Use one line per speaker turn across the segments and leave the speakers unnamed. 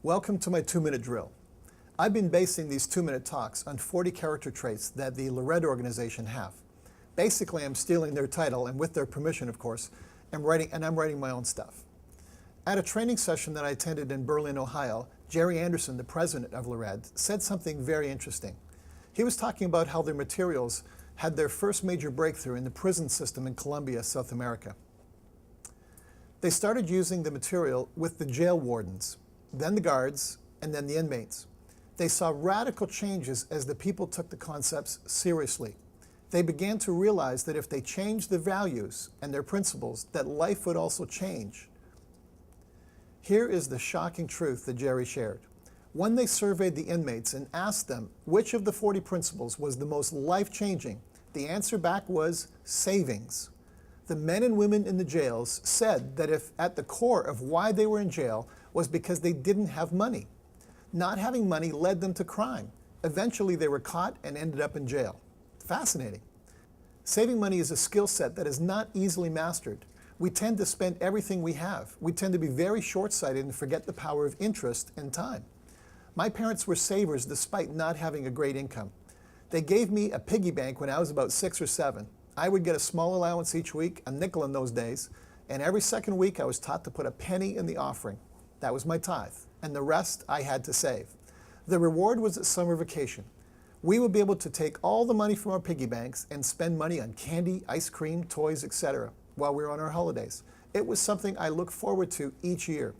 Welcome to my 2-minute drill. I've been basing these 2-minute talks on 40 character traits that the Lorette organization have. Basically, I'm stealing their title, and with their permission, of course, I'm writing my own stuff. At a training session that I attended in Berlin, Ohio, Jerry Anderson, the president of Lorette, said something very interesting. He was talking about how their materials had their first major breakthrough in the prison system in Colombia, South America. They started using the material with the jail wardens, then the guards, and then the inmates. They saw radical changes as the people took the concepts seriously. They began to realize that if they changed the values and their principles, that life would also change. Here is the shocking truth that Jerry shared. When they surveyed the inmates and asked them which of the 40 principles was the most life-changing, the answer back was savings. The men and women in the jails said that if at the core of why they were in jail was because they didn't have money. Not having money led them to crime. Eventually they were caught and ended up in jail. Fascinating. Saving money is a skill set that is not easily mastered. We tend to spend everything we have. We tend to be very short-sighted and forget the power of interest and time. My parents were savers despite not having a great income. They gave me a piggy bank when I was about 6 or 7. I would get a small allowance each week, a nickel in those days, and every second week I was taught to put a penny in the offering. That was my tithe, and the rest I had to save. The reward was at summer vacation. We would be able to take all the money from our piggy banks and spend money on candy, ice cream, toys, etc. while we were on our holidays. It was something I look forward to each year.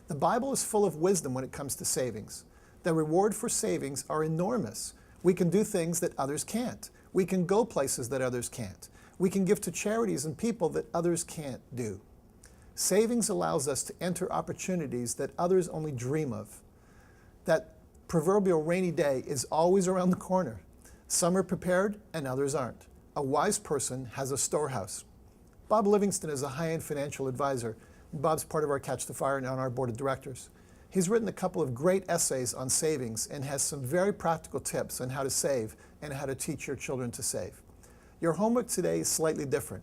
The Bible is full of wisdom when it comes to savings. The reward for savings are enormous. We can do things that others can't. We can go places that others can't. We can give to charities and people that others can't do. Savings allows us to enter opportunities that others only dream of. That proverbial rainy day is always around the corner. Some are prepared and others aren't. A wise person has a storehouse. Bob Livingston is a high-end financial advisor. Bob's part of our Catch the Fire and on our board of directors. He's written a couple of great essays on savings and has some very practical tips on how to save and how to teach your children to save. Your homework today is slightly different.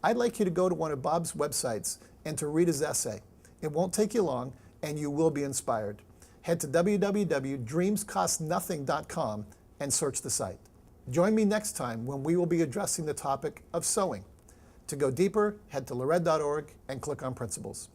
I'd like you to go to one of Bob's websites and to read his essay. It won't take you long and you will be inspired. Head to www.dreamscostnothing.com and search the site. Join me next time when we will be addressing the topic of sewing. To go deeper, head to lorette.org and click on Principles.